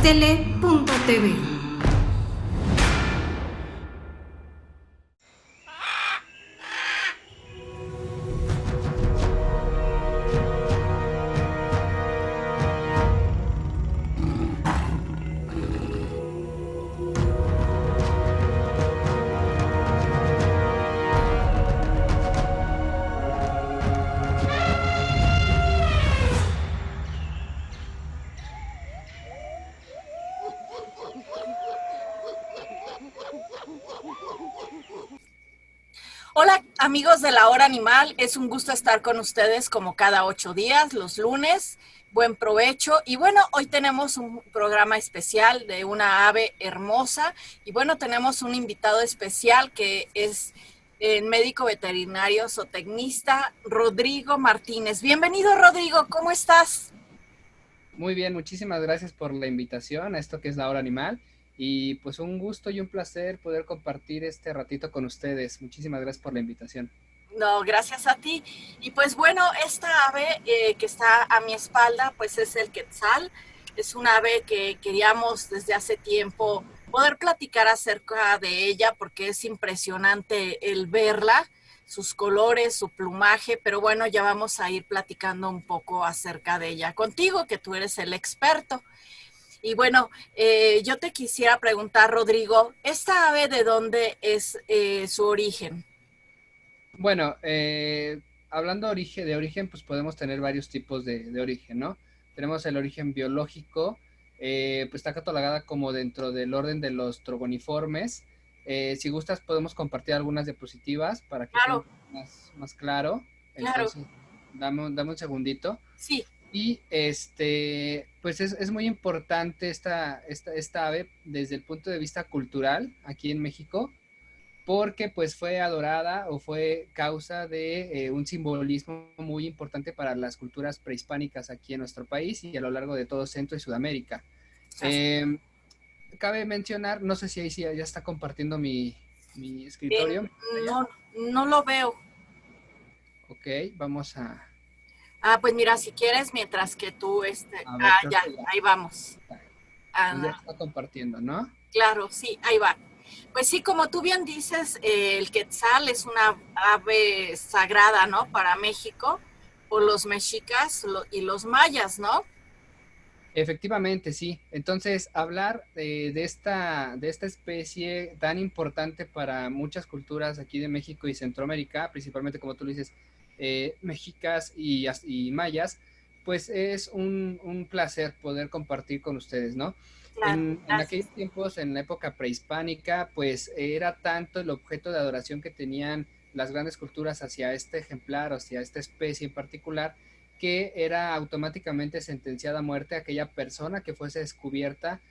Mixtele.tv. Hola amigos de la Hora Animal, es un gusto estar con ustedes como cada 8 días, los lunes. Buen provecho. Y bueno, hoy tenemos un programa especial de una ave hermosa. Y bueno, tenemos un invitado especial que es el médico veterinario zootecnista Rodrigo Martínez. Bienvenido, Rodrigo, ¿cómo estás? Muy bien, muchísimas gracias por la invitación a esto que es la Hora Animal. Y pues un gusto y un placer poder compartir este ratito con ustedes. Muchísimas gracias por la invitación. No, gracias a ti. Y pues bueno, esta ave que está a mi espalda, pues es el quetzal. Es una ave que queríamos desde hace tiempo poder platicar acerca de ella porque es impresionante el verla, sus colores, su plumaje, pero bueno, ya vamos a ir platicando un poco acerca de ella contigo, que tú eres el experto. Y bueno, yo te quisiera preguntar, Rodrigo, ¿esta ave de dónde es su origen? Bueno, hablando de origen, pues podemos tener varios tipos de origen, ¿no? Tenemos el origen biológico, pues está catalogada como dentro del orden de los trogoniformes. Si gustas, podemos compartir algunas diapositivas para que quede un Claro, poco más claro. claro. Entonces, dame un segundito. Sí, Y pues es muy importante esta ave desde el punto de vista cultural aquí en México, porque pues fue adorada o fue causa de un simbolismo muy importante para las culturas prehispánicas aquí en nuestro país y a lo largo de todo Centro y Sudamérica. así. Eh, Cabe mencionar, no sé si ahí sí ya está compartiendo mi Eh, escritorio, mi pantalla. no, no lo veo. Ok, vamos Ah, pues mira, si quieres, mientras que tú, a ver, creo ya, que ya ahí vamos. está. Entonces ya Ah, está compartiendo, ¿no? claro, sí, ahí va. Pues sí, como tú bien dices, el quetzal es una ave sagrada, ¿no? Para México, por los mexicas y los mayas, ¿no? Efectivamente, sí. Entonces, hablar de esta especie tan importante para muchas culturas aquí de México y Centroamérica, principalmente como tú lo dices, mexicas y mayas, pues es un placer poder compartir con ustedes, ¿no? Claro, En gracias. aquellos tiempos, en la época prehispánica, pues era tanto el objeto de adoración que tenían las grandes culturas hacia este ejemplar, hacia esta especie en particular, que era automáticamente sentenciada a muerte a aquella persona que fuese descubierta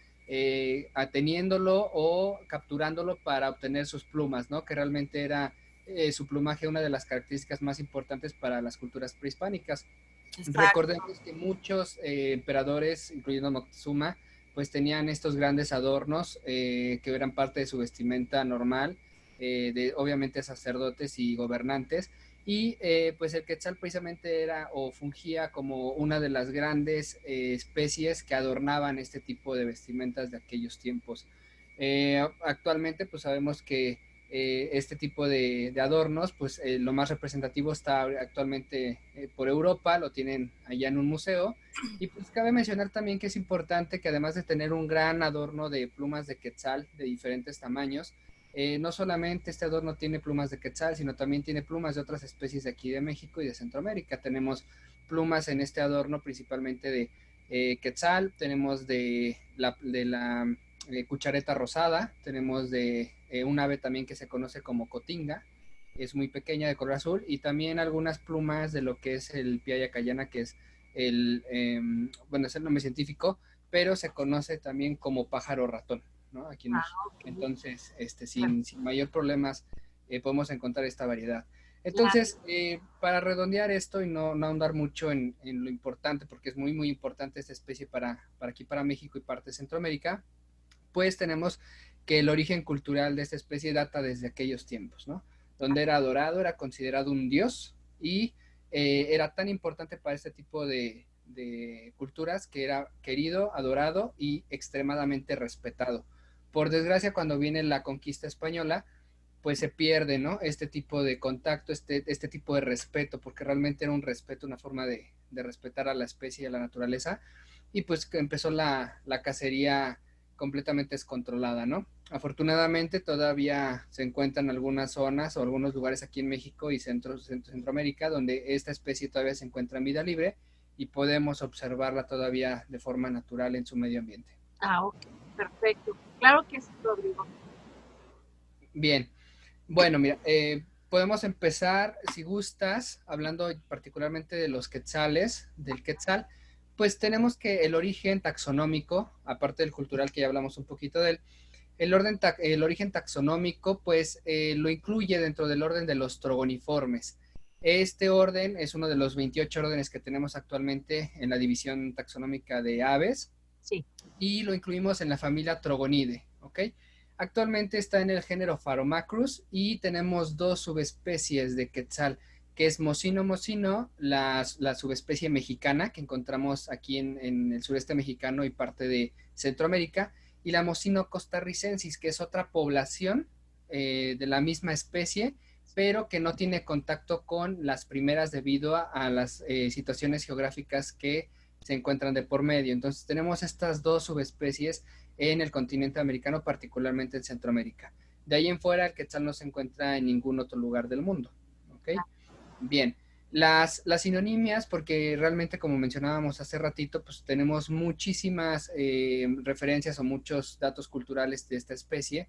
ateniéndolo o capturándolo para obtener sus plumas, ¿no? Que realmente era su plumaje una de las características más importantes para las culturas prehispánicas. Exacto. Recordemos que muchos emperadores, incluyendo Moctezuma, pues tenían estos grandes adornos que eran parte de su vestimenta normal, de obviamente sacerdotes y gobernantes, y pues el quetzal precisamente era o fungía como una de las grandes especies que adornaban este tipo de vestimentas de aquellos tiempos. Actualmente pues sabemos que este tipo de adornos, pues lo más representativo está actualmente por Europa, lo tienen allá en un museo. Y pues cabe mencionar también que es importante que además de tener un gran adorno de plumas de quetzal de diferentes tamaños, no solamente este adorno tiene plumas de quetzal, sino también tiene plumas de otras especies de aquí de México y de Centroamérica. Tenemos plumas en este adorno principalmente de quetzal, tenemos de la cuchareta rosada, tenemos de un ave también que se conoce como cotinga, es muy pequeña de color azul, y también algunas plumas de lo que es el piaya cayana, que es bueno, es el nombre científico, pero se conoce también como pájaro ratón, ¿no? Aquí en Ah, México. ok. Entonces, sin mayor problemas, podemos encontrar esta variedad. Claro. Entonces, para redondear esto y no ahondar mucho en lo importante, porque es muy importante esta especie para aquí, para México y parte de Centroamérica, pues tenemos que el origen cultural de esta especie data desde aquellos tiempos, ¿no? Donde era adorado, era considerado un dios y era tan importante para este tipo de culturas que era querido, adorado y extremadamente respetado. Por desgracia, cuando viene la conquista española, pues se pierde, ¿no? Este tipo de contacto, este tipo de respeto, porque realmente era un respeto, una forma de respetar a la especie y a la naturaleza, y pues que empezó la cacería completamente descontrolada, ¿no? Afortunadamente todavía se encuentran algunas zonas o algunos lugares aquí en México y Centroamérica donde esta especie todavía se encuentra en vida libre y podemos observarla todavía de forma natural en su medio ambiente. Ah, ok, perfecto. Claro que sí, Rodrigo. Bien, bueno, mira, podemos empezar, si gustas, hablando particularmente de los quetzales, del quetzal, pues tenemos que el origen taxonómico, aparte del cultural que ya hablamos un poquito de él, el origen taxonómico, pues lo incluye dentro del orden de los trogoniformes. Este orden es uno de los 28 órdenes que tenemos actualmente en la división taxonómica de aves Sí. y lo incluimos en la familia Trogonide, ¿ok? Actualmente está en el género Pharomacrus y tenemos dos subespecies de quetzal, que es Mocino mocino, la subespecie mexicana que encontramos aquí en el sureste mexicano y parte de Centroamérica, y la Mocino costarricensis, que es otra población de la misma especie, pero que no tiene contacto con las primeras debido a las situaciones geográficas que se encuentran de por medio. Entonces tenemos estas dos subespecies en el continente americano, particularmente en Centroamérica. De ahí en fuera, el quetzal no se encuentra en ningún otro lugar del mundo. ¿Ok? Bien. Las sinonimias, porque realmente como mencionábamos hace ratito, pues tenemos muchísimas referencias o muchos datos culturales de esta especie.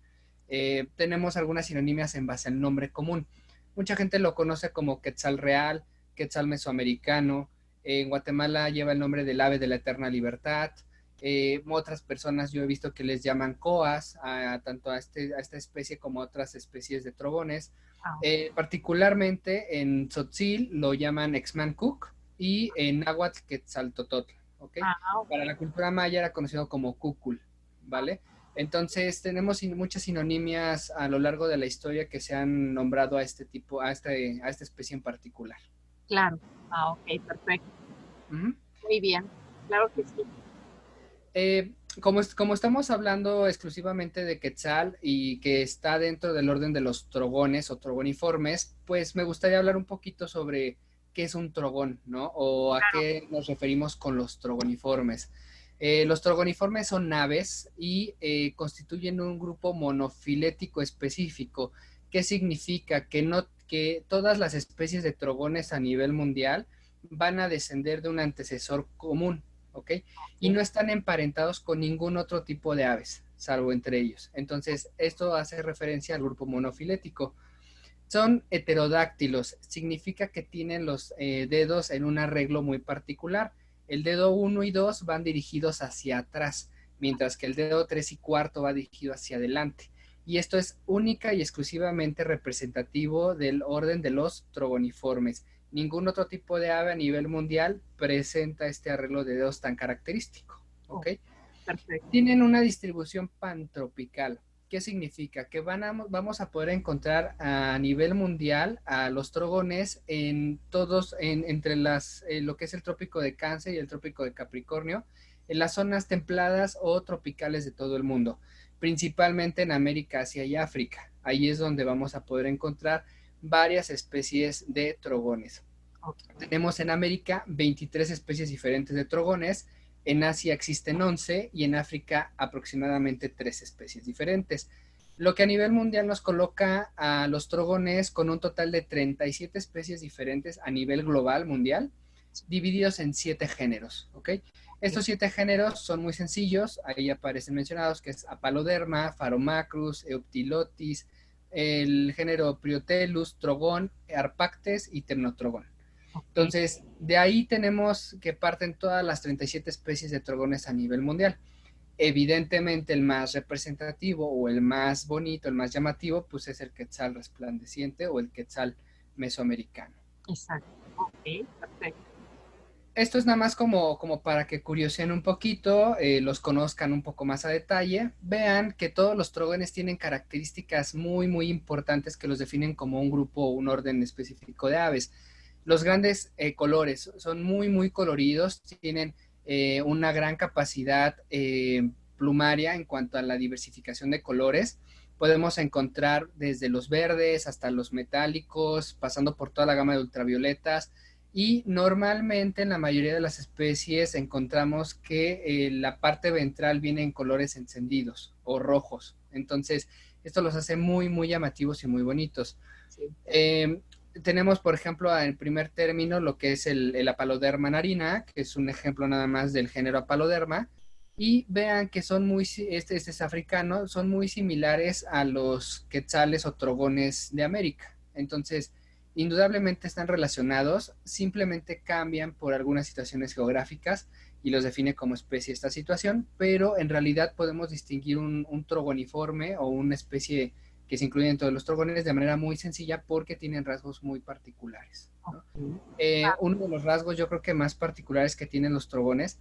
Tenemos algunas sinonimias en base al nombre común. Mucha gente lo conoce como quetzal real, quetzal mesoamericano. En Guatemala lleva el nombre del ave de la eterna libertad. Otras personas yo he visto que les llaman coas, tanto a esta especie como a otras especies de trogones. Ah, Particularmente en Tzotzil lo llaman Exmancuc y en Náhuatl Quetzaltototl, ¿ok? ah, ok. Para la cultura maya era conocido como Cúcul, ¿vale? Entonces tenemos muchas sinonimias a lo largo de la historia que se han nombrado a este tipo, a esta especie en particular. Claro. Ah, ok, perfecto. Ujú. Muy bien. Claro que sí. Como estamos hablando exclusivamente de Quetzal y que está dentro del orden de los trogones o trogoniformes, pues me gustaría hablar un poquito sobre qué es un trogón, ¿no? O a qué nos referimos con los trogoniformes. Los trogoniformes son aves y constituyen un grupo monofilético específico. ¿Qué significa? Que todas las especies de trogones a nivel mundial van a descender de un antecesor común, ¿ok? Y Sí. no están emparentados con ningún otro tipo de aves, salvo entre ellos. Entonces, esto hace referencia al grupo monofilético. Son heterodáctilos, significa que tienen los dedos en un arreglo muy particular. El dedo 1 y 2 van dirigidos hacia atrás, mientras que el dedo 3 y cuarto va dirigido hacia adelante. Y esto es única y exclusivamente representativo del orden de los trogoniformes. Ningún otro tipo de ave a nivel mundial presenta este arreglo de dedos tan característico. Oh, ¿Ok? perfecto. Tienen una distribución pantropical. ¿Qué significa? Que vamos a poder encontrar a nivel mundial a los trogones en todos, entre lo que es el trópico de Cáncer y el trópico de Capricornio, en las zonas templadas o tropicales de todo el mundo, principalmente en América, Asia y África. Ahí es donde vamos a poder encontrar varias especies de trogones. Ok. Tenemos en América 23 especies diferentes de trogones, en Asia existen 11 y en África aproximadamente 3 especies diferentes. Lo que a nivel mundial nos coloca a los trogones con un total de 37 especies diferentes a nivel global mundial, divididos en 7 géneros, ¿ok? Estos 7 géneros son muy sencillos, ahí aparecen mencionados, que es Apaloderma, Pharomacrus, Euptilotis, el género Priotelus, Trogón, Arpactes y Temnotrogón. Ok. Entonces, de ahí tenemos que parten todas las 37 especies de trogones a nivel mundial. Evidentemente, el más representativo o el más bonito, el más llamativo, pues es el quetzal resplandeciente o el quetzal mesoamericano. Exacto. Ok, perfecto. Esto es nada más como para que curiosen un poquito, los conozcan un poco más a detalle, vean que todos los trogones tienen características muy, muy importantes que los definen como un grupo o un orden específico de aves. Los grandes colores son muy, muy coloridos, tienen una gran capacidad plumaria en cuanto a la diversificación de colores. Podemos encontrar desde los verdes hasta los metálicos, pasando por toda la gama de ultravioletas. Y normalmente en la mayoría de las especies encontramos que la parte ventral viene en colores encendidos o rojos. Entonces, esto los hace muy, muy llamativos y muy bonitos. Sí. Tenemos, por ejemplo, en primer término lo que es el Apaloderma narina, que es un ejemplo nada más del género Apaloderma, y vean que son muy, este es africano, son muy similares a los quetzales o trogones de América. Entonces, indudablemente están relacionados, simplemente cambian por algunas situaciones geográficas y los define como especie esta situación, pero en realidad podemos distinguir un trogoniforme o una especie que se incluyen en todos los trogones de manera muy sencilla porque tienen rasgos muy particulares, ¿no? Uno de los rasgos yo creo que más particulares que tienen los trogones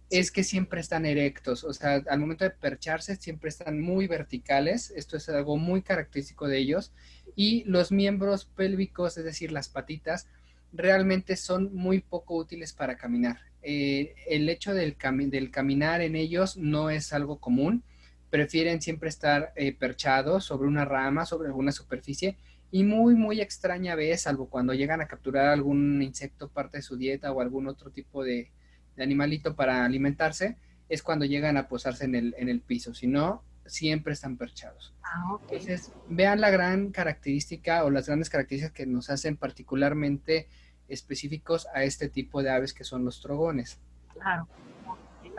es que siempre están erectos, o sea, al momento de percharse siempre están muy verticales, esto es algo muy característico de ellos, y los miembros pélvicos, es decir, las patitas, realmente son muy poco útiles para caminar. El hecho del caminar en ellos no es algo común, prefieren siempre estar perchados sobre una rama, sobre alguna superficie, y muy, muy extraña vez, salvo cuando llegan a capturar algún insecto parte de su dieta o algún otro tipo de animalito para alimentarse, es cuando llegan a posarse en el piso, si no, siempre están perchados. Okay. Entonces, vean la gran característica o las grandes características que nos hacen particularmente específicos a este tipo de aves que son los trogones. Claro.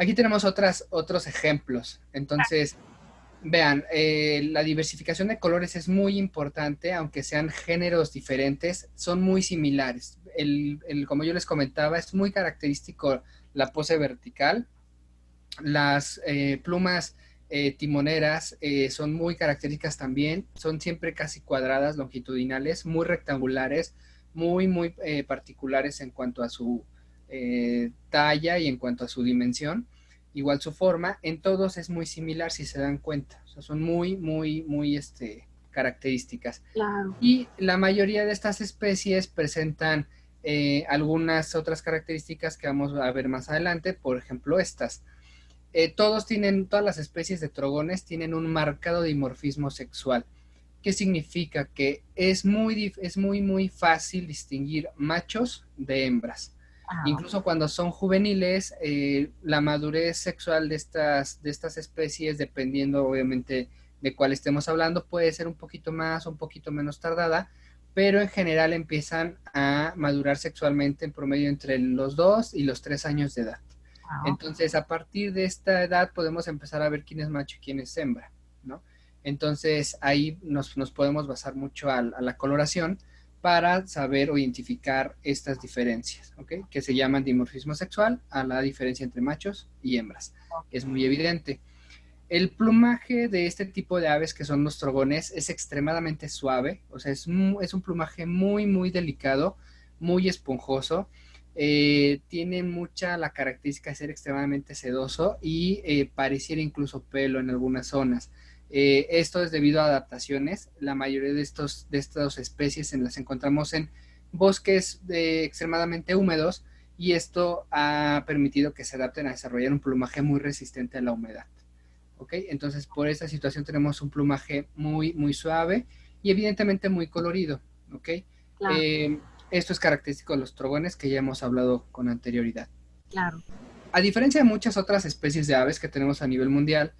Aquí tenemos otros ejemplos. Entonces, vean, la diversificación de colores es muy importante, aunque sean géneros diferentes, son muy similares. Como yo les comentaba, es muy característico la pose vertical. Las plumas timoneras son muy características también, son siempre casi cuadradas, longitudinales, muy rectangulares, muy, muy particulares en cuanto a su talla y en cuanto a su dimensión. Igual su forma, en todos es muy similar si se dan cuenta, o sea, son muy, muy, muy características. Claro. Y la mayoría de estas especies presentan algunas otras características que vamos a ver más adelante, por ejemplo estas. Todas las especies de trogones tienen un marcado dimorfismo sexual. ¿Qué significa? Que es muy, muy fácil distinguir machos de hembras. Incluso cuando son juveniles, la madurez sexual de estas especies, dependiendo obviamente de cuál estemos hablando, puede ser un poquito más o un poquito menos tardada, pero en general empiezan a madurar sexualmente en promedio entre los 2 y los 3 años de edad. Entonces, a partir de esta edad podemos empezar a ver quién es macho y quién es hembra, ¿no? Entonces, ahí nos podemos basar mucho a la coloración para saber o identificar estas diferencias, ¿ok? Que se llaman dimorfismo sexual, a la diferencia entre machos y hembras. Es muy evidente. El plumaje de este tipo de aves, que son los trogones, es extremadamente suave, o sea, es un plumaje muy, muy delicado, muy esponjoso. Tiene mucha la característica de ser extremadamente sedoso y pareciera incluso pelo en algunas zonas. Esto es debido a adaptaciones. La mayoría de estas especies las encontramos en bosques extremadamente húmedos y esto ha permitido que se adapten a desarrollar un plumaje muy resistente a la humedad. ¿Ok? Entonces, por esta situación tenemos un plumaje muy, muy suave y evidentemente muy colorido. ¿Ok? Claro. Esto es característico de los trogones que ya hemos hablado con anterioridad. Claro. A diferencia de muchas otras especies de aves que tenemos a nivel mundial,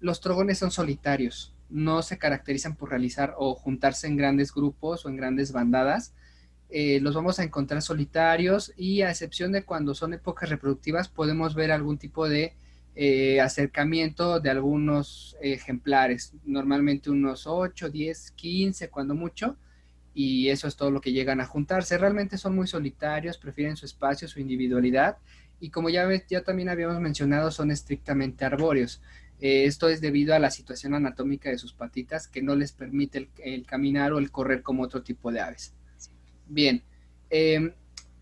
los trogones son solitarios, no se caracterizan por realizar o juntarse en grandes grupos o en grandes bandadas. Los vamos a encontrar solitarios y a excepción de cuando son épocas reproductivas podemos ver algún tipo de acercamiento de algunos ejemplares, normalmente unos 8, 10, 15 cuando mucho, y eso es todo lo que llegan a juntarse. Realmente son muy solitarios, prefieren su espacio, su individualidad, y como ya también habíamos mencionado, son estrictamente arbóreos. Esto es debido a la situación anatómica de sus patitas que no les permite el caminar o el correr como otro tipo de aves. Bien,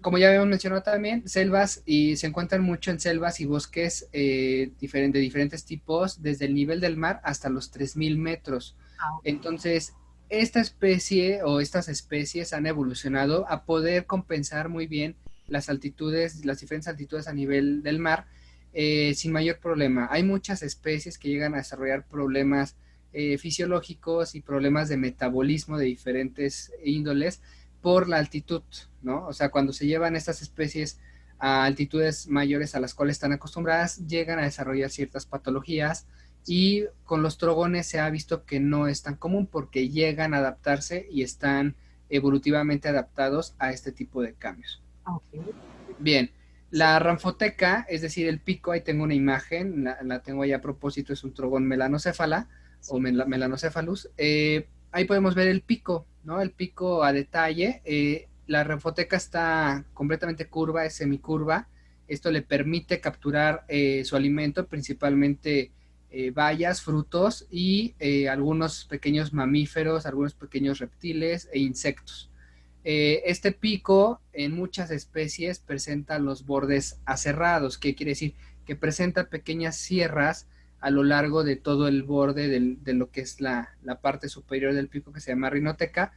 como ya habíamos mencionado también, selvas, y se encuentran mucho en selvas y bosques de diferentes tipos, desde el nivel del mar hasta los 3.000 metros. Entonces, esta especie o estas especies han evolucionado a poder compensar muy bien las altitudes, las diferentes altitudes a nivel del mar, sin mayor problema. Hay muchas especies que llegan a desarrollar problemas fisiológicos y problemas de metabolismo de diferentes índoles por la altitud, ¿no? O sea, cuando se llevan estas especies a altitudes mayores a las cuales están acostumbradas, llegan a desarrollar ciertas patologías, y con los trogones se ha visto que no es tan común porque llegan a adaptarse y están evolutivamente adaptados a este tipo de cambios. Okay. Bien, la ranfoteca, es decir, el pico, ahí tengo una imagen, la tengo ahí a propósito, es un trogón melanocéfala o melanocéphalus. Ahí podemos ver el pico, ¿no? El pico a detalle. La ranfoteca está completamente curva, es semicurva. Esto le permite capturar su alimento, principalmente bayas, frutos y algunos pequeños mamíferos, algunos pequeños reptiles e insectos. Este pico en muchas especies presenta los bordes aserrados, que quiere decir que presenta pequeñas sierras a lo largo de todo el borde de lo que es la parte superior del pico, que se llama rinoteca,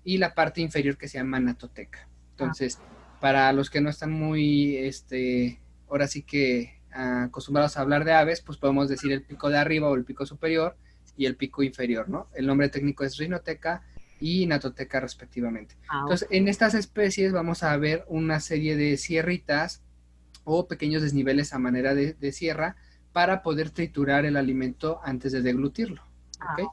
y la parte inferior, que se llama natoteca. Entonces, para los que no están muy, ahora sí que acostumbrados a hablar de aves, pues podemos decir el pico de arriba o el pico superior y el pico inferior, ¿no? El nombre técnico es rinoteca y natoteca respectivamente. Entonces, en estas especies vamos a ver una serie de sierritas o pequeños desniveles a manera de sierra para poder triturar el alimento antes de deglutirlo, ¿okay?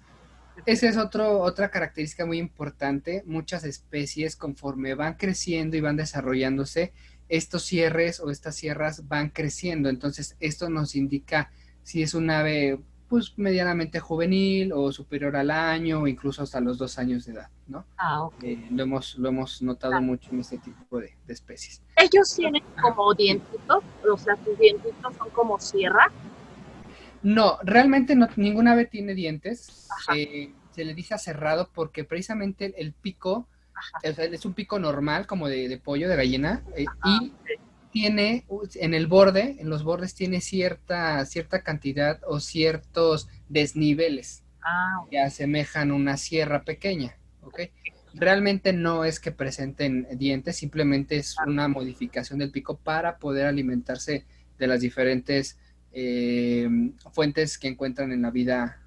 Esa es otra característica muy importante. Muchas especies, conforme van creciendo y van desarrollándose, estos cierres o estas sierras van creciendo. Entonces, esto nos indica si es un ave pues medianamente juvenil o superior al año o incluso hasta los 2 años de edad, ¿no? Okay. Lo hemos notado mucho en este tipo de especies. Ellos tienen como dientitos, o sea, sus dientitos son como sierra. No, realmente no, ninguna ave tiene dientes. Se le dice aserrado porque precisamente el pico es un pico normal, como de pollo, de gallina, y tiene en el borde, en los bordes tiene cierta cantidad o ciertos desniveles que asemejan una sierra pequeña, ¿ok? Realmente no es que presenten dientes, simplemente es una modificación del pico para poder alimentarse de las diferentes fuentes que encuentran en la vida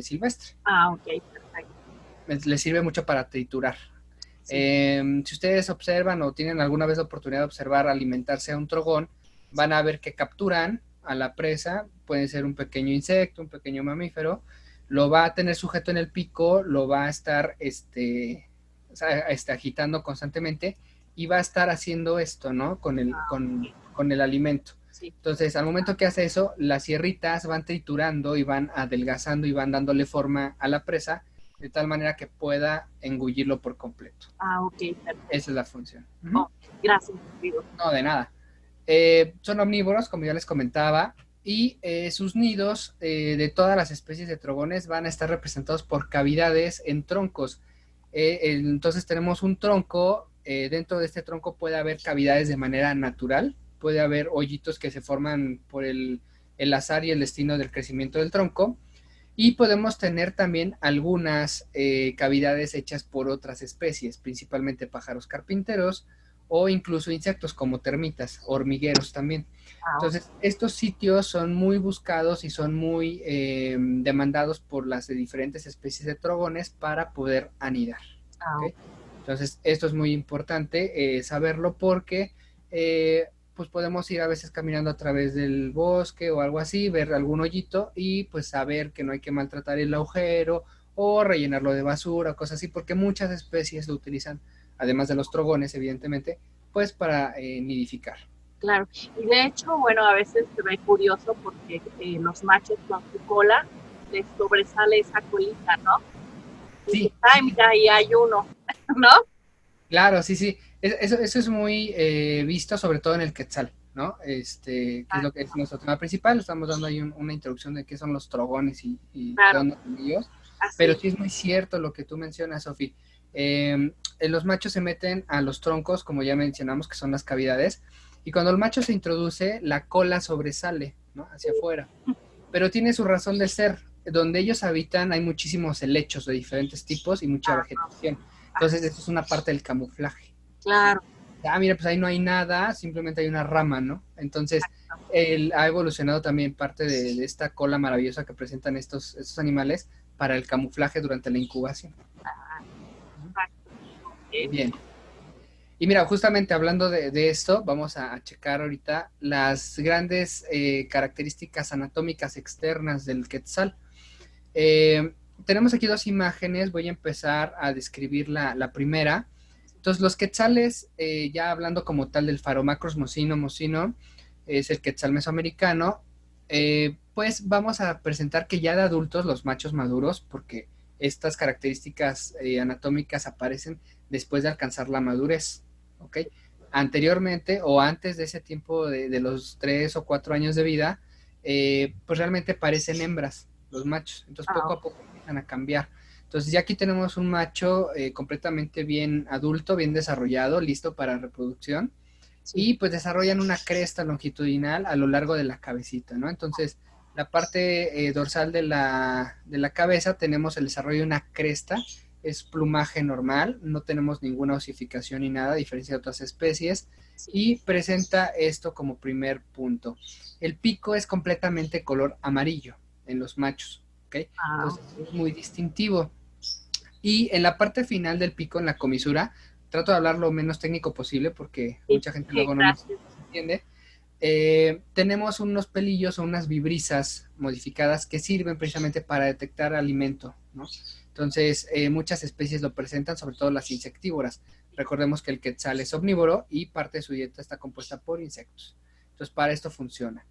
silvestre. Ok, perfecto. Les sirve mucho para triturar. Sí. Si ustedes observan o tienen alguna vez la oportunidad de observar alimentarse a un trogón, van a ver que capturan a la presa, puede ser un pequeño insecto, un pequeño mamífero, lo va a tener sujeto en el pico, lo va a estar agitando constantemente y va a estar haciendo esto, ¿no? Con el alimento. Sí. Entonces, al momento que hace eso, las sierritas van triturando y van adelgazando y van dándole forma a la presa, de tal manera que pueda engullirlo por completo. Ok, perfecto. Esa es la función. Gracias, amigo. No, de nada. Son omnívoros, como ya les comentaba, y sus nidos de todas las especies de trogones van a estar representados por cavidades en troncos. Entonces tenemos un tronco, dentro de este tronco puede haber cavidades de manera natural, puede haber hoyitos que se forman por el azar y el destino del crecimiento del tronco, y podemos tener también algunas cavidades hechas por otras especies, principalmente pájaros carpinteros o incluso insectos como termitas, hormigueros también. Entonces, estos sitios son muy buscados y son muy demandados por las diferentes especies de trogones para poder anidar. ¿Okay? Entonces, esto es muy importante saberlo porque pues podemos ir a veces caminando a través del bosque o algo así, ver algún hoyito y pues saber que no hay que maltratar el agujero o rellenarlo de basura o cosas así, porque muchas especies lo utilizan, además de los trogones, evidentemente, pues para nidificar. Claro, y de hecho, bueno, a veces se ve curioso porque los machos con su cola les sobresale esa colita, ¿no? Sí. Ay, mira, ahí hay uno, ¿no? Claro, sí, sí. Eso es muy visto, sobre todo en el quetzal, ¿no? Que es lo que es nuestro tema principal. Estamos dando ahí una introducción de qué son los trogones y claro. qué son ellos. Pero sí es muy cierto lo que tú mencionas, Sofi. Los machos se meten a los troncos, como ya mencionamos, que son las cavidades, y cuando el macho se introduce, la cola sobresale, ¿no? Hacia afuera. Pero tiene su razón de ser. donde ellos habitan hay muchísimos helechos de diferentes tipos y mucha vegetación. Entonces, esto es una parte del camuflaje. Claro. Mira, pues ahí no hay nada, simplemente hay una rama, ¿no? Entonces, ha evolucionado también parte de esta cola maravillosa que presentan estos animales para el camuflaje durante la incubación. Bien. Y mira, justamente hablando de esto, vamos a checar ahorita las grandes características anatómicas externas del quetzal. Tenemos aquí dos imágenes, voy a empezar a describir la primera. Entonces, los quetzales, ya hablando como tal del Pharomacros mocino, es el quetzal mesoamericano, pues vamos a presentar que ya de adultos, los machos maduros, porque estas características anatómicas aparecen después de alcanzar la madurez, ¿ok? Anteriormente o antes de ese tiempo de los 3 o 4 años de vida, pues realmente parecen hembras los machos, entonces poco a poco empiezan a cambiar. Entonces ya aquí tenemos un macho completamente bien adulto, bien desarrollado, listo para reproducción, y pues desarrollan una cresta longitudinal a lo largo de la cabecita, ¿no? Entonces la parte dorsal de la cabeza tenemos el desarrollo de una cresta, es plumaje normal, no tenemos ninguna osificación ni nada, a diferencia de otras especies, y presenta esto como primer punto. El pico es completamente color amarillo en los machos, ¿ok? Entonces es muy distintivo. Y en la parte final del pico, en la comisura, trato de hablar lo menos técnico posible porque mucha gente luego no nos entiende. Tenemos unos pelillos o unas vibrisas modificadas que sirven precisamente para detectar alimento, ¿no? Entonces, muchas especies lo presentan, sobre todo las insectívoras. Recordemos que el quetzal es omnívoro y parte de su dieta está compuesta por insectos. Entonces, para esto funciona.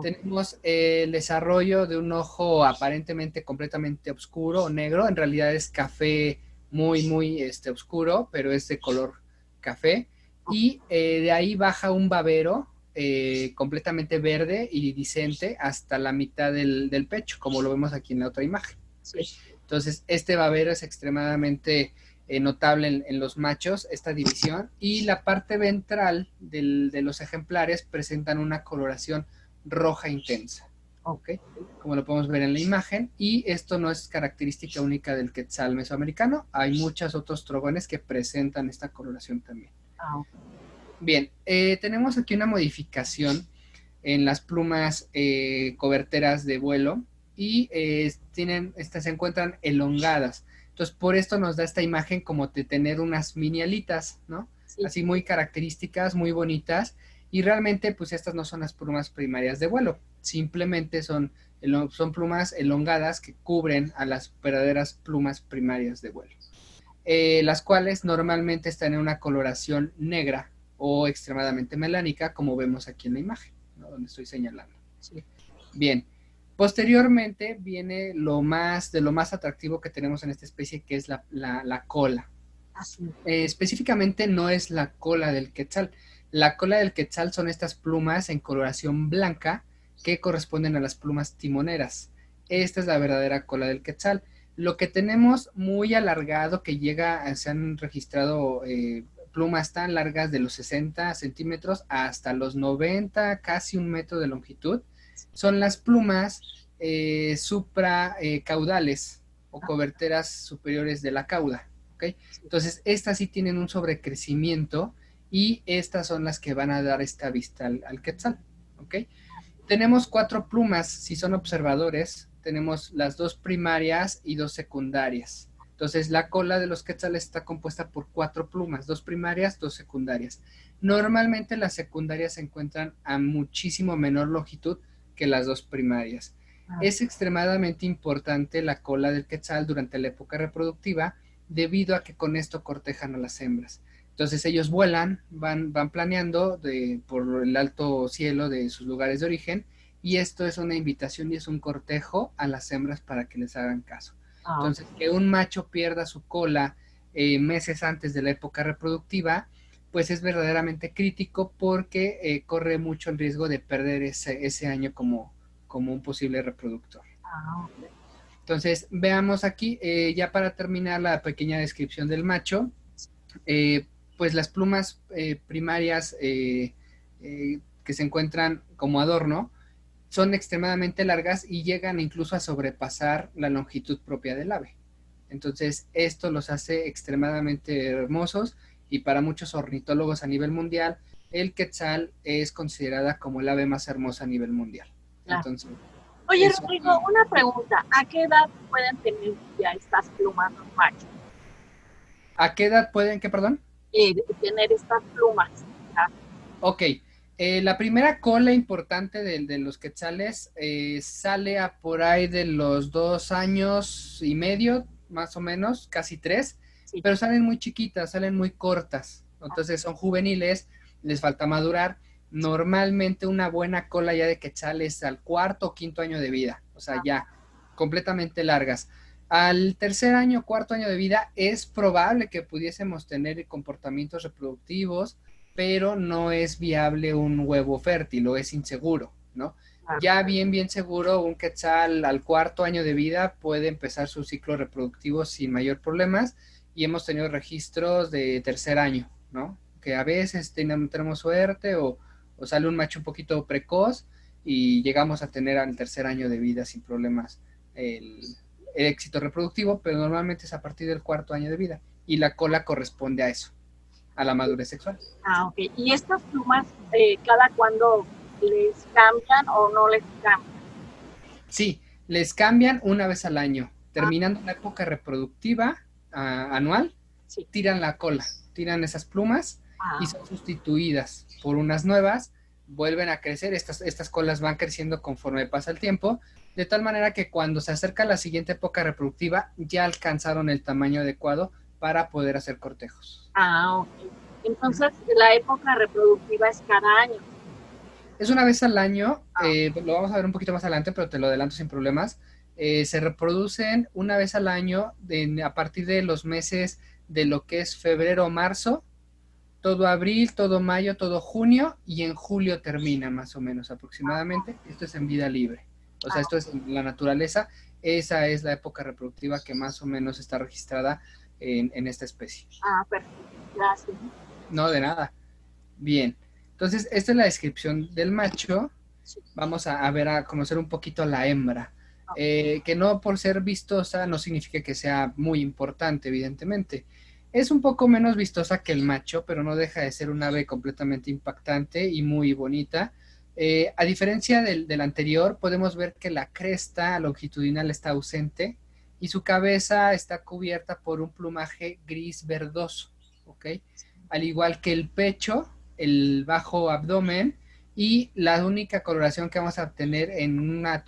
Tenemos el desarrollo de un ojo aparentemente completamente oscuro o negro, en realidad es café muy oscuro, pero es de color café, y de ahí baja un babero completamente verde iridiscente hasta la mitad del pecho, como lo vemos aquí en la otra imagen. Entonces, este babero es extremadamente notable en los machos, esta división, y la parte ventral de los ejemplares presentan una coloración roja intensa, ¿ok? Como lo podemos ver en la imagen, y esto no es característica única del quetzal mesoamericano, hay muchos otros trogones que presentan esta coloración también. Bien, tenemos aquí una modificación en las plumas coberteras de vuelo, y se encuentran elongadas. Entonces, por esto nos da esta imagen como de tener unas mini alitas, ¿no? Sí. Así muy características, muy bonitas, y realmente pues estas no son las plumas primarias de vuelo, simplemente son plumas elongadas que cubren a las verdaderas plumas primarias de vuelo, las cuales normalmente están en una coloración negra o extremadamente melánica, como vemos aquí en la imagen, ¿no? Donde estoy señalando. Sí. Bien, posteriormente viene de lo más atractivo que tenemos en esta especie, que es la cola. Específicamente no es la cola del quetzal. La cola del quetzal son estas plumas en coloración blanca que corresponden a las plumas timoneras. Esta es la verdadera cola del quetzal. Lo que tenemos muy alargado, que se han registrado plumas tan largas de los 60 centímetros hasta los 90, casi 1 metro de longitud, son las plumas supracaudales o coberteras superiores de la cauda, ¿ok? Entonces, estas sí tienen un sobrecrecimiento y estas son las que van a dar esta vista al quetzal, ¿ok? Tenemos 4 plumas, si son observadores, tenemos las 2 primarias y 2 secundarias. Entonces, la cola de los quetzales está compuesta por 4 plumas, 2 primarias, 2 secundarias. Normalmente las secundarias se encuentran a muchísimo menor longitud que las 2 primarias. Es extremadamente importante la cola del quetzal durante la época reproductiva, debido a que con esto cortejan a las hembras. Entonces ellos vuelan, van planeando por el alto cielo de sus lugares de origen, y esto es una invitación y es un cortejo a las hembras para que les hagan caso. Entonces, que un macho pierda su cola meses antes de la época reproductiva, pues es verdaderamente crítico, porque corre mucho el riesgo de perder ese año como un posible reproductor. Entonces, veamos aquí, ya para terminar la pequeña descripción del macho, pues las plumas primarias que se encuentran como adorno son extremadamente largas y llegan incluso a sobrepasar la longitud propia del ave. Entonces, esto los hace extremadamente hermosos y para muchos ornitólogos a nivel mundial, el quetzal es considerada como el ave más hermosa a nivel mundial. Claro. Entonces, oye, Rodrigo, una pregunta. ¿A qué edad pueden tener ya estas plumas los machos? ¿A qué edad pueden, qué, perdón? Tener estas plumas. Ok. La primera cola importante de los quetzales sale a por ahí de los 2 años y medio, más o menos, casi 3, Sí. pero salen muy chiquitas, salen muy cortas, entonces son juveniles, les falta madurar. Normalmente una buena cola ya de quetzal es al 4 o 5 año de vida, o sea, ya completamente largas. Al 3er año, 4 año de vida es probable que pudiésemos tener comportamientos reproductivos, pero no es viable un huevo fértil o es inseguro, ¿no? Ya bien seguro, un quetzal al 4 año de vida puede empezar su ciclo reproductivo sin mayor problemas y hemos tenido registros de 3er año, ¿no? Que a veces tenemos suerte o sale un macho un poquito precoz y llegamos a tener al 3er año de vida sin problemas el éxito reproductivo, pero normalmente es a partir del 4 año de vida y la cola corresponde a eso, a la madurez sexual. Ok. ¿Y estas plumas cada cuándo les cambian o no les cambian? Sí, les cambian una vez al año. Terminando la época reproductiva anual, sí. tiran la cola, tiran esas plumas y son sustituidas por unas nuevas, vuelven a crecer, estas colas van creciendo conforme pasa el tiempo, de tal manera que cuando se acerca la siguiente época reproductiva ya alcanzaron el tamaño adecuado para poder hacer cortejos. Ok. Entonces, la época reproductiva es cada año. Es una vez al año, lo vamos a ver un poquito más adelante, pero te lo adelanto sin problemas. Se reproducen una vez al año a partir de los meses de lo que es febrero o marzo, todo abril, todo mayo, todo junio, y en julio termina más o menos aproximadamente. Esto es en vida libre, o sea, esto es en la naturaleza. Esa es la época reproductiva que más o menos está registrada en esta especie. Perfecto, gracias. No, de nada. Bien, entonces esta es la descripción del macho. Vamos a conocer un poquito a la hembra, que no por ser vistosa no significa que sea muy importante, evidentemente. Es un poco menos vistosa que el macho, pero no deja de ser un ave completamente impactante y muy bonita. A diferencia del anterior, podemos ver que la cresta longitudinal está ausente y su cabeza está cubierta por un plumaje gris verdoso, ¿ok? Al igual que el pecho, el bajo abdomen, y la única coloración que vamos a obtener en una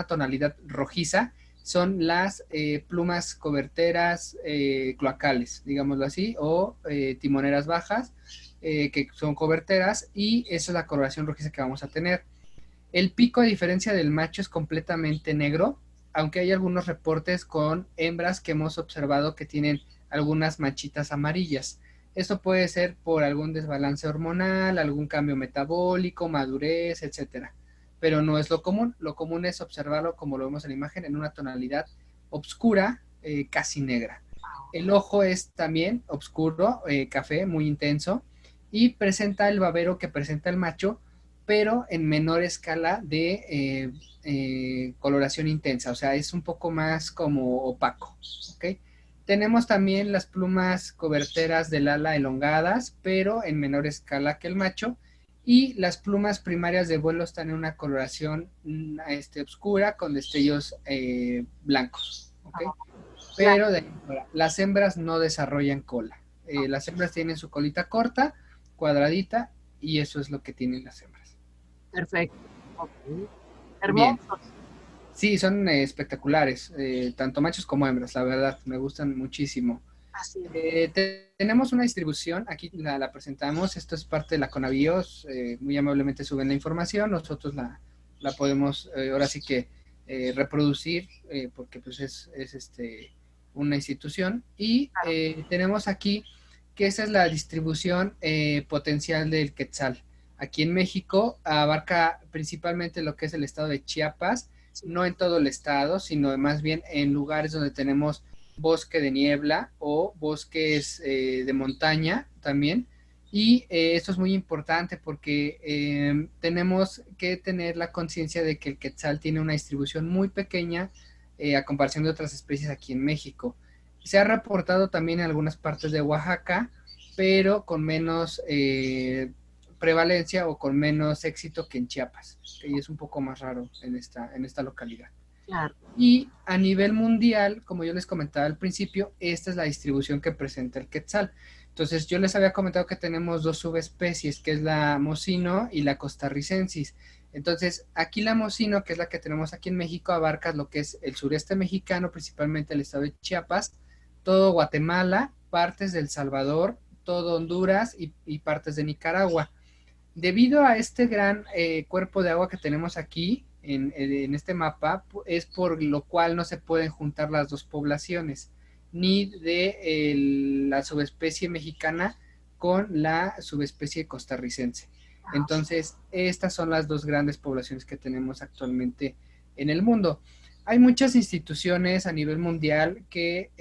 tonalidad rojiza son las plumas coberteras cloacales, digámoslo así, o timoneras bajas, que son coberteras, y esa es la coloración rojiza que vamos a tener. El pico, a diferencia del macho, es completamente negro, aunque hay algunos reportes con hembras que hemos observado que tienen algunas manchitas amarillas. Esto puede ser por algún desbalance hormonal, algún cambio metabólico, madurez, etcétera. Pero no es lo común. Lo común es observarlo, como lo vemos en la imagen, en una tonalidad oscura, casi negra. El ojo es también oscuro, café, muy intenso, y presenta el babero que presenta el macho, pero en menor escala de coloración intensa. O sea, es un poco más como opaco, ¿ok? Tenemos también las plumas coberteras del ala elongadas, pero en menor escala que el macho. Y las plumas primarias de vuelo están en una coloración oscura con destellos blancos, ¿ok? Pero las hembras no desarrollan cola. Las hembras tienen su colita corta, cuadradita, y eso es lo que tienen las hembras. Perfecto. Okay. Hermosos. Bien. Sí, son espectaculares, tanto machos como hembras, la verdad, me gustan muchísimo. Así es. Tenemos una distribución, aquí la presentamos, esto es parte de la Conabios, muy amablemente suben la información, nosotros la podemos ahora sí que reproducir, porque pues es una institución, y tenemos aquí que esa es la distribución potencial del quetzal. Aquí en México abarca principalmente lo que es el estado de Chiapas, no en todo el estado, sino más bien en lugares donde tenemos bosque de niebla o bosques de montaña también, Y esto es muy importante porque tenemos que tener la conciencia de que el quetzal tiene una distribución muy pequeña a comparación de otras especies aquí en México. Se ha reportado también en algunas partes de Oaxaca, pero con menos prevalencia o con menos éxito que en Chiapas, que es un poco más raro en esta localidad. Claro. Y a nivel mundial, como yo les comentaba al principio, esta es la distribución que presenta el quetzal. Entonces, yo les había comentado que tenemos dos subespecies, que es la mocino y la costarricensis. Entonces, aquí la mocino, que es la que tenemos aquí en México, abarca lo que es el sureste mexicano, principalmente el estado de Chiapas, todo Guatemala, partes de El Salvador, todo Honduras y partes de Nicaragua. Debido a este gran cuerpo de agua que tenemos aquí en este mapa, es por lo cual no se pueden juntar las dos poblaciones, ni de la subespecie mexicana con la subespecie costarricense. Entonces, estas son las dos grandes poblaciones que tenemos actualmente en el mundo. Hay muchas instituciones a nivel mundial que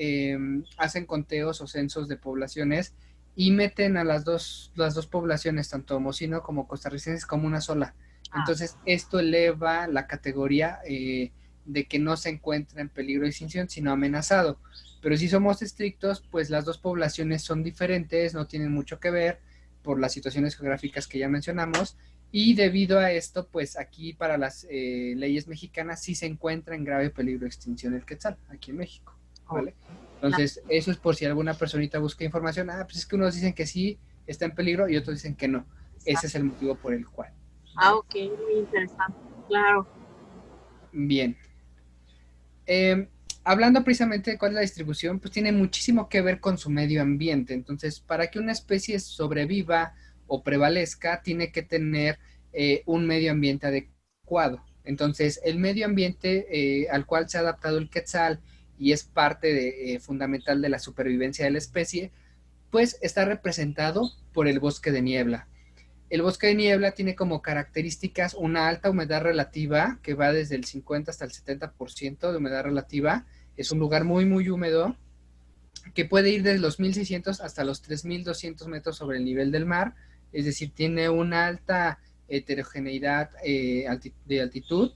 hacen conteos o censos de poblaciones y meten a las dos poblaciones, tanto homocino como costarricenses, como una sola. Entonces, esto eleva la categoría de que no se encuentra en peligro de extinción, sino amenazado. Pero si somos estrictos, pues las dos poblaciones son diferentes, no tienen mucho que ver por las situaciones geográficas que ya mencionamos, y debido a esto, pues aquí para las leyes mexicanas sí se encuentra en grave peligro de extinción el quetzal, aquí en México, ¿vale? Entonces, eso es por si alguna personita busca información. Pues es que unos dicen que sí está en peligro y otros dicen que no. Ese es el motivo por el cual. Ok, muy interesante, claro. Bien. Hablando precisamente de cuál es la distribución, pues tiene muchísimo que ver con su medio ambiente. Entonces, para que una especie sobreviva o prevalezca, tiene que tener un medio ambiente adecuado. Entonces, el medio ambiente al cual se ha adaptado el quetzal y es parte fundamental de la supervivencia de la especie, pues está representado por el bosque de niebla. El bosque de niebla tiene como características una alta humedad relativa, que va desde el 50 hasta el 70% de humedad relativa. Es un lugar muy, muy húmedo, que puede ir desde los 1600 hasta los 3200 metros sobre el nivel del mar, es decir, tiene una alta heterogeneidad de altitud,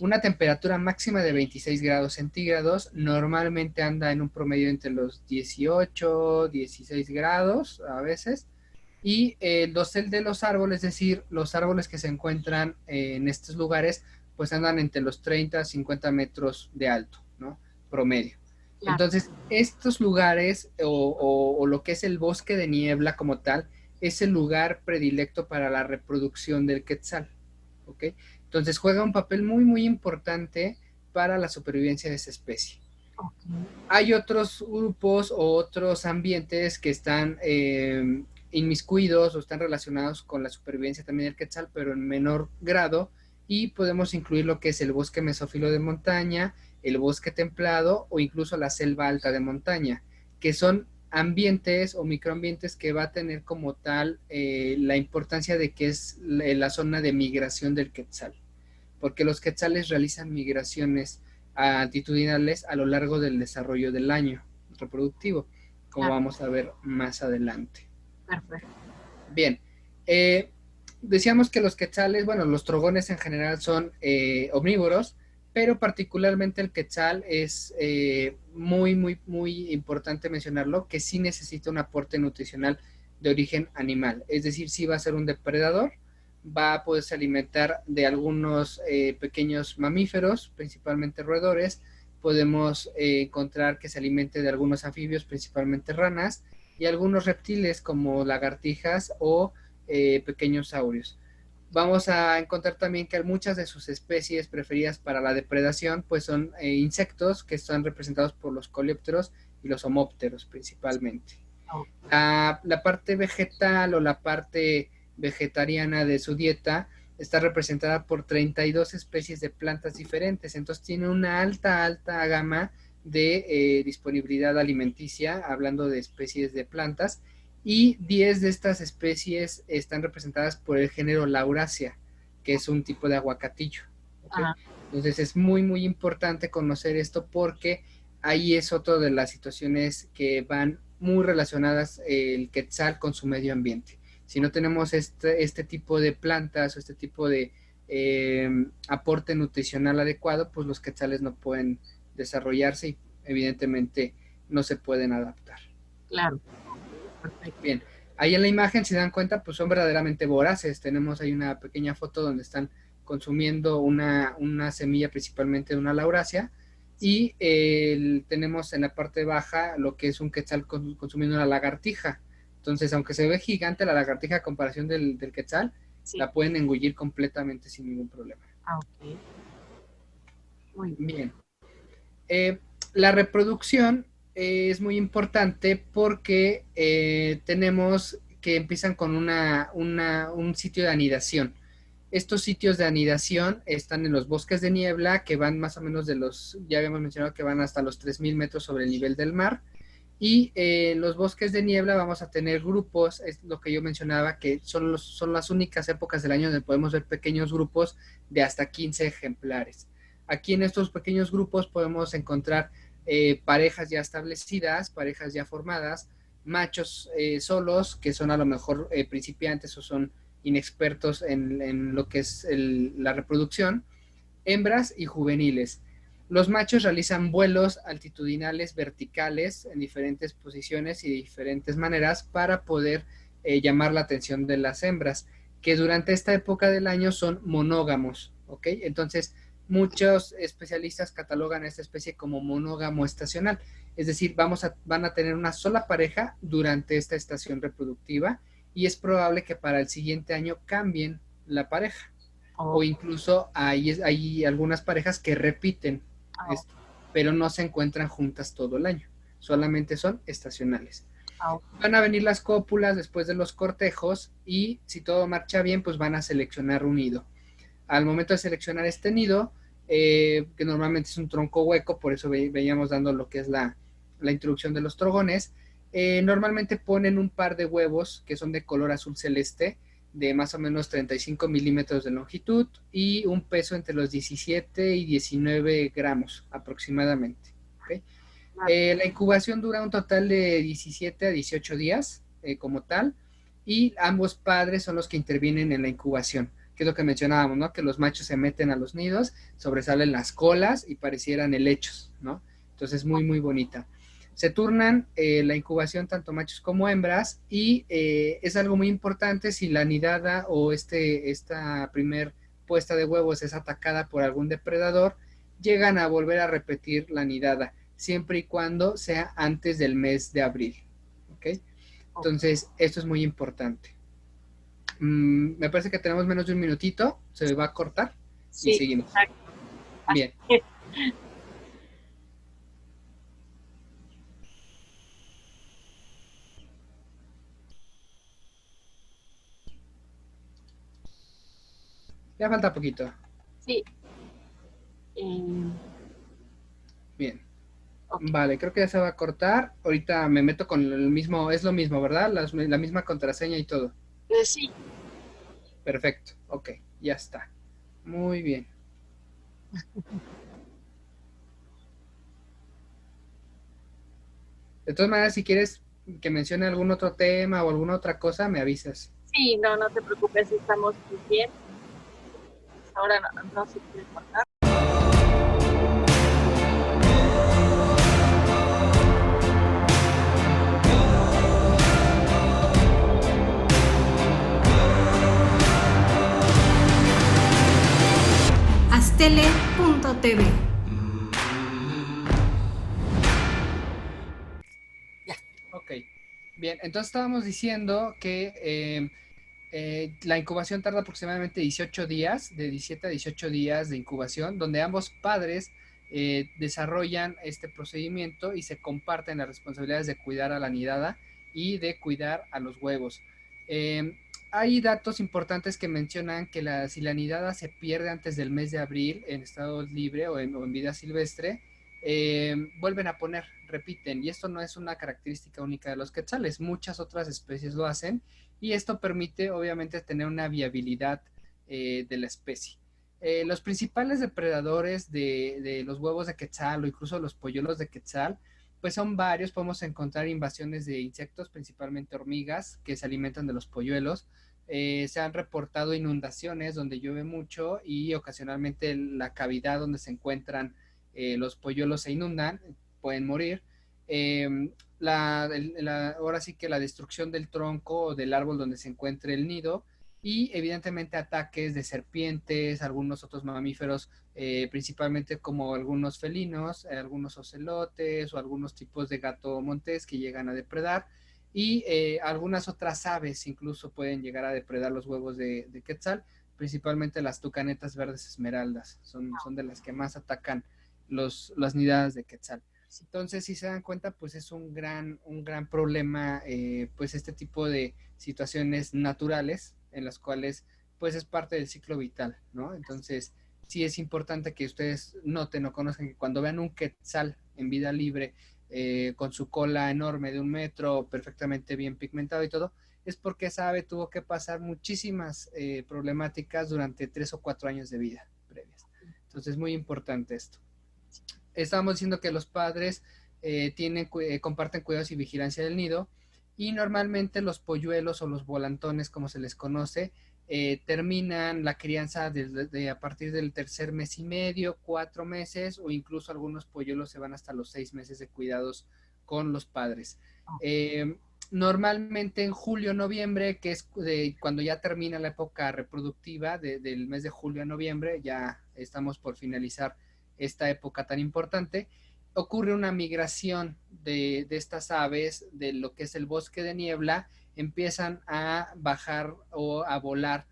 una temperatura máxima de 26 grados centígrados, normalmente anda en un promedio entre los 18, 16 grados a veces, y el dosel de los árboles, es decir, los árboles que se encuentran en estos lugares, pues andan entre los 30 a 50 metros de alto, ¿no? Promedio. Claro. Entonces, estos lugares o lo que es el bosque de niebla como tal, es el lugar predilecto para la reproducción del quetzal, ¿ok? Entonces juega un papel muy, muy importante para la supervivencia de esa especie. Okay. Hay otros grupos o otros ambientes que están inmiscuidos o están relacionados con la supervivencia también del quetzal, pero en menor grado, y podemos incluir lo que es el bosque mesófilo de montaña, el bosque templado o incluso la selva alta de montaña, que son ambientes o microambientes que va a tener como tal la importancia de que es la zona de migración del quetzal, porque los quetzales realizan migraciones altitudinales a lo largo del desarrollo del año reproductivo, como vamos a ver más adelante. Perfecto. Bien, decíamos que los quetzales, bueno, los trogones en general son omnívoros, pero particularmente el quetzal es muy, muy, muy importante mencionarlo, que sí necesita un aporte nutricional de origen animal, es decir, sí va a ser un depredador, va a poderse alimentar de algunos pequeños mamíferos, principalmente roedores, podemos encontrar que se alimente de algunos anfibios, principalmente ranas, y algunos reptiles como lagartijas o pequeños saurios. Vamos a encontrar también que muchas de sus especies preferidas para la depredación pues son insectos que están representados por los coleópteros y los homópteros principalmente. La parte vegetal o la parte vegetariana de su dieta está representada por 32 especies de plantas diferentes, entonces tiene una alta gama de disponibilidad alimenticia, hablando de especies de plantas, y 10 de estas especies están representadas por el género Laurasia, que es un tipo de aguacatillo. ¿Okay? Entonces es muy, muy importante conocer esto porque ahí es otra de las situaciones que van muy relacionadas el quetzal con su medio ambiente. Si no tenemos este tipo de plantas o este tipo de aporte nutricional adecuado, pues los quetzales no pueden desarrollarse y evidentemente no se pueden adaptar. Claro. Perfecto. Bien, ahí en la imagen, si dan cuenta, pues son verdaderamente voraces. Tenemos ahí una pequeña foto donde están consumiendo una semilla principalmente de una laurácea y tenemos en la parte baja lo que es un quetzal consumiendo una lagartija. Entonces, aunque se ve gigante la lagartija a comparación del quetzal, Sí. la pueden engullir completamente sin ningún problema. Ah, ok. Muy bien. La reproducción es muy importante porque tenemos que empiezan con un sitio de anidación. Estos sitios de anidación están en los bosques de niebla, que van más o menos ya habíamos mencionado que van hasta los 3.000 metros sobre el nivel del mar. Y en los bosques de niebla vamos a tener grupos, es lo que yo mencionaba, que son las únicas épocas del año donde podemos ver pequeños grupos de hasta 15 ejemplares. Aquí en estos pequeños grupos podemos encontrar parejas ya establecidas, parejas ya formadas, machos solos, que son a lo mejor principiantes o son inexpertos en lo que es la reproducción, hembras y juveniles. Los machos realizan vuelos altitudinales verticales en diferentes posiciones y de diferentes maneras para poder llamar la atención de las hembras, que durante esta época del año son monógamos, ¿ok? Entonces, muchos especialistas catalogan a esta especie como monógamo estacional, es decir, van a tener una sola pareja durante esta estación reproductiva y es probable que para el siguiente año cambien la pareja. O incluso hay algunas parejas que repiten, pero no se encuentran juntas todo el año, solamente son estacionales. Van a venir las cópulas después de los cortejos y si todo marcha bien, pues van a seleccionar un nido. Al momento de seleccionar este nido, que normalmente es un tronco hueco, por eso veníamos dando lo que es la introducción de los trogones, normalmente ponen un par de huevos que son de color azul celeste, de más o menos 35 milímetros de longitud y un peso entre los 17 y 19 gramos aproximadamente. ¿Okay? La incubación dura un total de 17 a 18 días como tal y ambos padres son los que intervienen en la incubación, que es lo que mencionábamos, ¿no? Que los machos se meten a los nidos, sobresalen las colas y parecieran helechos, ¿no? Entonces muy, muy bonita. Se turnan la incubación tanto machos como hembras y es algo muy importante si la nidada o esta primer puesta de huevos es atacada por algún depredador, llegan a volver a repetir la nidada, siempre y cuando sea antes del mes de abril. ¿Okay? Entonces, esto es muy importante. Me parece que tenemos menos de un minutito, se va a cortar y seguimos. Exacto. Bien. Ya falta poquito. Sí. Bien. Okay. Vale, creo que ya se va a cortar. Ahorita me meto con el mismo, es lo mismo, ¿verdad? La misma contraseña y todo. Sí. Perfecto, ok, ya está. Muy bien. De todas maneras, si quieres que mencione algún otro tema o alguna otra cosa, me avisas. Sí, no te preocupes, estamos muy bien. Ahora no se puede cortar. Astele.tv. Ya. Ok, bien, entonces estábamos diciendo que la incubación tarda aproximadamente 18 días, de 17 a 18 días de incubación, donde ambos padres desarrollan este procedimiento y se comparten las responsabilidades de cuidar a la nidada y de cuidar a los huevos. Hay datos importantes que mencionan que si la nidada se pierde antes del mes de abril en estado libre o en vida silvestre, vuelven a poner, repiten, y esto no es una característica única de los quetzales, muchas otras especies lo hacen y esto permite obviamente tener una viabilidad de la especie. Los principales depredadores de los huevos de quetzal o incluso los polluelos de quetzal pues son varios. Podemos encontrar invasiones de insectos, principalmente hormigas, que se alimentan de los polluelos. Se han reportado inundaciones donde llueve mucho y ocasionalmente la cavidad donde se encuentran los polluelos se inundan, pueden morir. Ahora sí que la destrucción del tronco o del árbol donde se encuentre el nido, y evidentemente ataques de serpientes, algunos otros mamíferos, principalmente como algunos felinos, algunos ocelotes o algunos tipos de gato montés que llegan a depredar, y algunas otras aves incluso pueden llegar a depredar los huevos de quetzal, principalmente las tucanetas verdes esmeraldas, son de las que más atacan las nidadas de quetzal. Entonces, si se dan cuenta, pues es un gran problema, pues este tipo de situaciones naturales en las cuales pues es parte del ciclo vital, ¿no? Entonces, sí es importante que ustedes noten o conozcan que cuando vean un quetzal en vida libre, con su cola enorme de 1 metro, perfectamente bien pigmentado y todo, es porque esa ave tuvo que pasar muchísimas problemáticas durante 3 o 4 años de vida previas. Entonces, es muy importante esto. Estábamos diciendo que los padres comparten cuidados y vigilancia del nido, y normalmente los polluelos o los volantones, como se les conoce, terminan la crianza a partir del 3.5 meses, 4 meses, o incluso algunos polluelos se van hasta los 6 meses de cuidados con los padres. Normalmente en julio, noviembre, que es cuando ya termina la época reproductiva, del mes de julio a noviembre, ya estamos por finalizar esta época tan importante, ocurre una migración de estas aves de lo que es el bosque de niebla, empiezan a bajar o a volar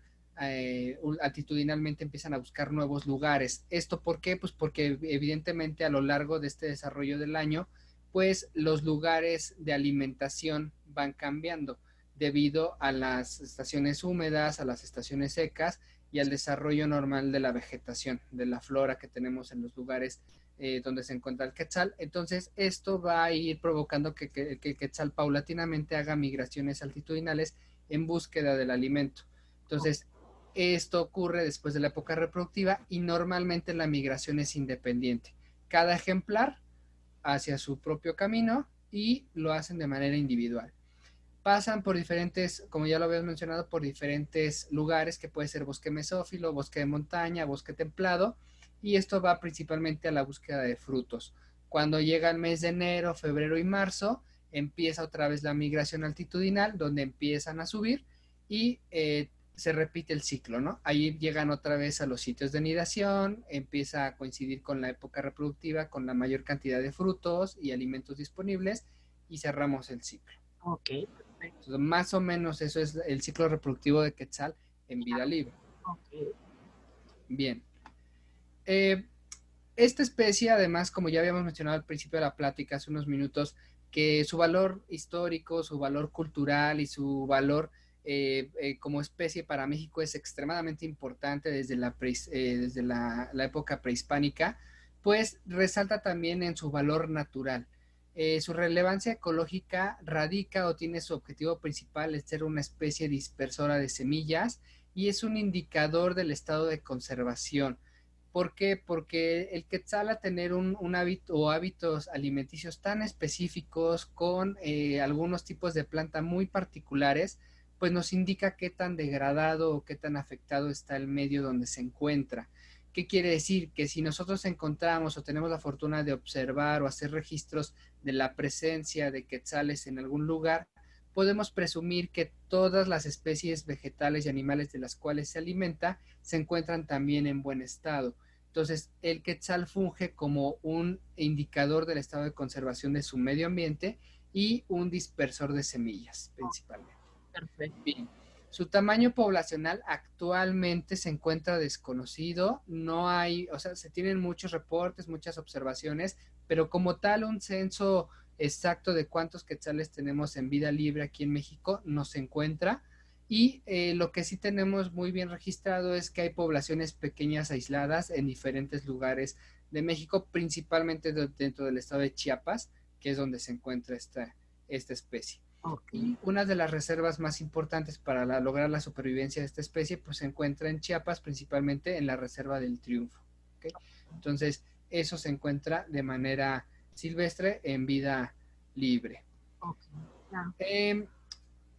altitudinalmente, empiezan a buscar nuevos lugares. ¿Esto por qué? Pues porque evidentemente a lo largo de este desarrollo del año, pues los lugares de alimentación van cambiando debido a las estaciones húmedas, a las estaciones secas y al desarrollo normal de la vegetación, de la flora que tenemos en los lugares donde se encuentra el quetzal. Entonces, esto va a ir provocando que el quetzal paulatinamente haga migraciones altitudinales en búsqueda del alimento. Entonces, esto ocurre después de la época reproductiva y normalmente la migración es independiente. Cada ejemplar hacia su propio camino y lo hacen de manera individual. Pasan por diferentes, como ya lo habías mencionado, por diferentes lugares, que puede ser bosque mesófilo, bosque de montaña, bosque templado, y esto va principalmente a la búsqueda de frutos. Cuando llega el mes de enero, febrero y marzo, empieza otra vez la migración altitudinal, donde empiezan a subir y se repite el ciclo, ¿no? Ahí llegan otra vez a los sitios de nidación, empieza a coincidir con la época reproductiva, con la mayor cantidad de frutos y alimentos disponibles, y cerramos el ciclo. Ok. Entonces, más o menos eso es el ciclo reproductivo de quetzal en vida libre. Ok. Bien. Esta especie, además, como ya habíamos mencionado al principio de la plática hace unos minutos, que su valor histórico, su valor cultural y su valor como especie para México es extremadamente importante desde la época prehispánica, pues resalta también en su valor natural. Su relevancia ecológica radica o tiene su objetivo principal en ser una especie dispersora de semillas, y es un indicador del estado de conservación. ¿Por qué? Porque el quetzal, a tener un hábito o hábitos alimenticios tan específicos con algunos tipos de planta muy particulares, pues nos indica qué tan degradado o qué tan afectado está el medio donde se encuentra. ¿Qué quiere decir? Que si nosotros encontramos o tenemos la fortuna de observar o hacer registros de la presencia de quetzales en algún lugar, podemos presumir que todas las especies vegetales y animales de las cuales se alimenta se encuentran también en buen estado. Entonces, el quetzal funge como un indicador del estado de conservación de su medio ambiente y un dispersor de semillas, principalmente. Perfecto. Bien. Su tamaño poblacional actualmente se encuentra desconocido, no hay, o sea, se tienen muchos reportes, muchas observaciones, pero como tal un censo exacto de cuántos quetzales tenemos en vida libre aquí en México no se encuentra. Y lo que sí tenemos muy bien registrado es que hay poblaciones pequeñas aisladas en diferentes lugares de México, principalmente dentro del estado de Chiapas, que es donde se encuentra esta especie. Okay. Y una de las reservas más importantes para lograr la supervivencia de esta especie, pues se encuentra en Chiapas, principalmente en la Reserva del Triunfo. ¿Okay? Entonces, eso se encuentra de manera silvestre en vida libre. Ok, claro.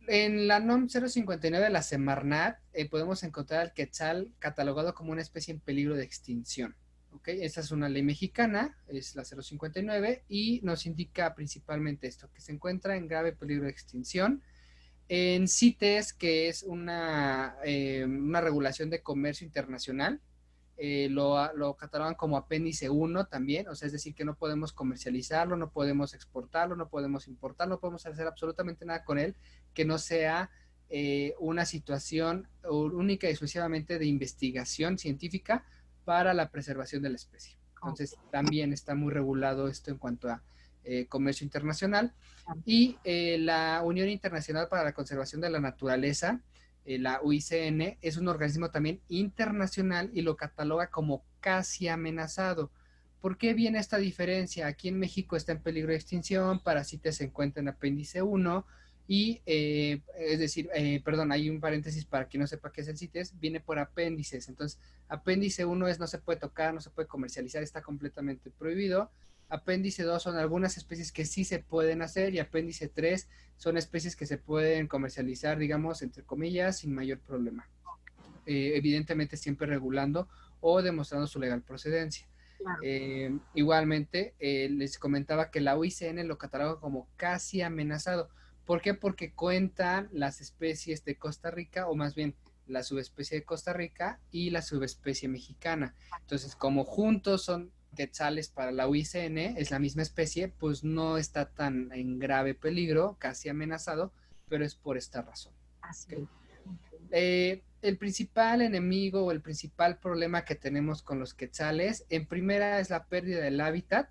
En la NOM 059 de la Semarnat podemos encontrar al quetzal catalogado como una especie en peligro de extinción. ¿Okay? Esta es una ley mexicana, es la 059, y nos indica principalmente esto, que se encuentra en grave peligro de extinción. En CITES, que es una regulación de comercio internacional, lo catalogan como apéndice 1 también, o sea, es decir, que no podemos comercializarlo, no podemos exportarlo, no podemos importarlo, no podemos hacer absolutamente nada con él que no sea una situación única y exclusivamente de investigación científica para la preservación de la especie. Entonces, también está muy regulado esto en cuanto a comercio internacional. Y la Unión Internacional para la Conservación de la Naturaleza, la UICN, es un organismo también internacional y lo cataloga como casi amenazado. ¿Por qué viene esta diferencia? Aquí en México está en peligro de extinción, para CITES se encuentra en apéndice 1 y, es decir, perdón, hay un paréntesis para quien no sepa qué es el CITES, viene por apéndices. Entonces, apéndice 1 es no se puede tocar, no se puede comercializar, está completamente prohibido. Apéndice 2 son algunas especies que sí se pueden hacer y apéndice 3 son especies que se pueden comercializar, digamos, entre comillas, sin mayor problema. Evidentemente siempre regulando o demostrando su legal procedencia. Claro. Igualmente, les comentaba que la UICN lo cataloga como casi amenazado. ¿Por qué? Porque cuentan las especies de Costa Rica, o más bien la subespecie de Costa Rica y la subespecie mexicana. Entonces, como juntos son quetzales para la UICN, es la misma especie, pues no está tan en grave peligro, casi amenazado, pero es por esta razón. Así ¿Okay? El principal enemigo o el principal problema que tenemos con los quetzales, en primera es la pérdida del hábitat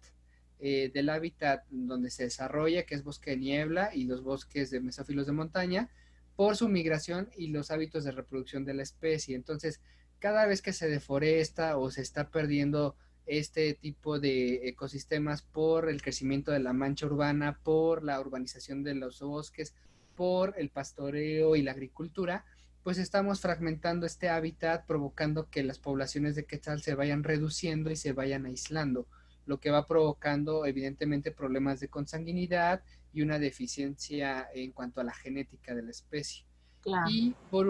donde se desarrolla, que es bosque de niebla y los bosques de mesófilos de montaña, por su migración y los hábitos de reproducción de la especie. Entonces, cada vez que se deforesta o se está perdiendo este tipo de ecosistemas por el crecimiento de la mancha urbana, por la urbanización de los bosques, por el pastoreo y la agricultura, pues estamos fragmentando este hábitat, provocando que las poblaciones de quetzal se vayan reduciendo y se vayan aislando, lo que va provocando evidentemente problemas de consanguinidad y una deficiencia en cuanto a la genética de la especie. Claro. Y por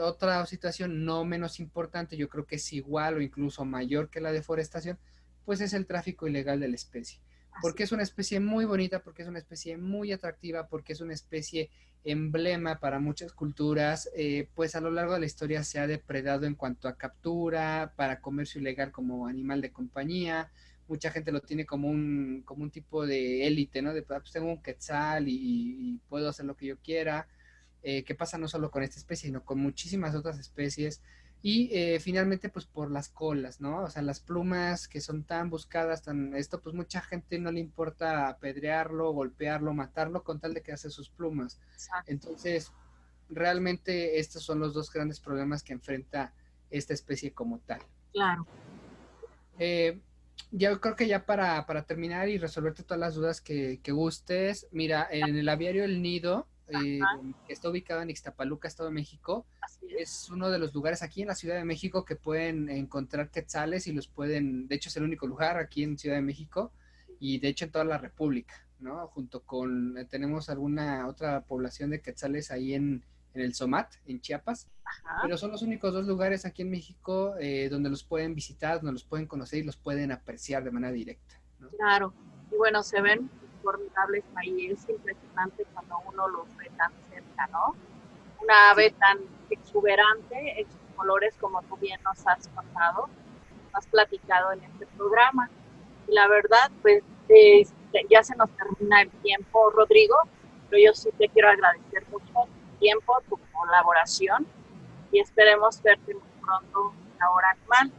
otra situación no menos importante, yo creo que es igual o incluso mayor que la deforestación, pues es el tráfico ilegal de la especie. Porque es una especie muy bonita, porque es una especie muy atractiva, porque es una especie emblema para muchas culturas, pues a lo largo de la historia se ha depredado en cuanto a captura, para comercio ilegal como animal de compañía. Mucha gente lo tiene como un tipo de élite, ¿no? De pues tengo un quetzal y puedo hacer lo que yo quiera. Que pasa no solo con esta especie, sino con muchísimas otras especies. Y finalmente, pues por las colas, ¿no? O sea, las plumas que son tan buscadas, pues mucha gente no le importa apedrearlo, golpearlo, matarlo con tal de que hace sus plumas. Exacto. Entonces, realmente estos son los dos grandes problemas que enfrenta esta especie como tal. Claro. Yo creo que ya para terminar y resolverte todas las dudas que gustes, mira, en el aviario El Nido, que está ubicado en Ixtapaluca, Estado de México, es uno de los lugares aquí en la Ciudad de México que pueden encontrar quetzales y los pueden, de hecho es el único lugar aquí en Ciudad de México y de hecho en toda la República, ¿no? Junto con, tenemos alguna otra población de quetzales ahí en el Somat, en Chiapas. Ajá. Pero son los únicos dos lugares aquí en México donde los pueden visitar, donde los pueden conocer y los pueden apreciar de manera directa, ¿no? Claro, y bueno, se ven formidables ahí, es impresionante cuando uno los ve tan cerca, ¿no? Una ave tan exuberante en sus colores como tú bien nos has contado, has platicado en este programa. Y la verdad, pues ya se nos termina el tiempo, Rodrigo, pero yo sí te quiero agradecer mucho tu tiempo, tu colaboración y esperemos verte muy pronto en La Hora Animal.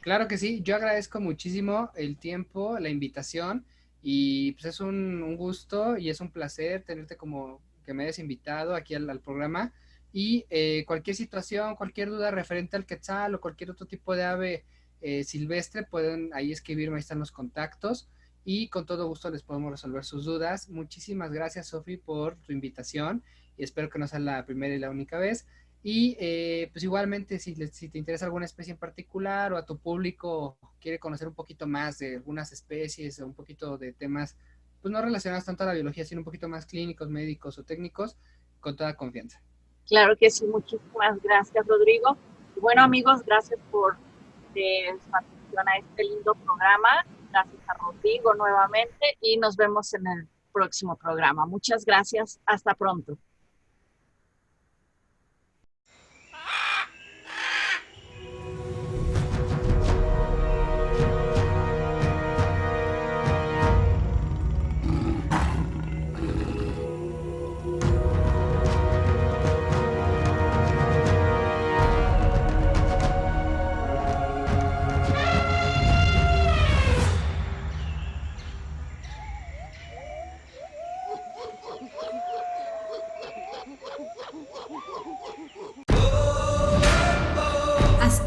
Claro que sí, yo agradezco muchísimo el tiempo, la invitación y pues es un gusto y es un placer tenerte como que me hayas invitado aquí al programa y cualquier situación, cualquier duda referente al quetzal o cualquier otro tipo de ave silvestre pueden ahí escribirme, ahí están los contactos y con todo gusto les podemos resolver sus dudas. Muchísimas gracias, Sofi, por tu invitación y espero que no sea la primera y la única vez. Y pues igualmente si te interesa alguna especie en particular o a tu público quiere conocer un poquito más de algunas especies o un poquito de temas pues no relacionados tanto a la biología, sino un poquito más clínicos, médicos o técnicos, con toda confianza. Claro que sí, muchísimas gracias, Rodrigo. Y bueno, amigos, gracias por su atención a este lindo programa. Gracias a Rodrigo nuevamente y nos vemos en el próximo programa. Muchas gracias. Hasta pronto.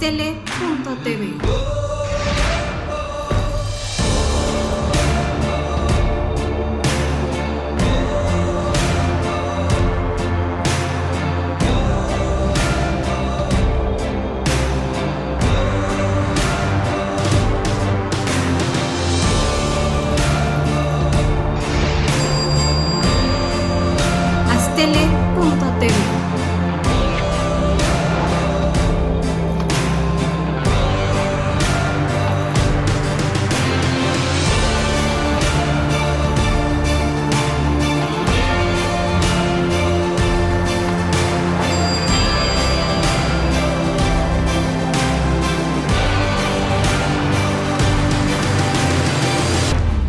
Astele.tv. Astele.tv.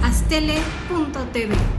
Astele.tv.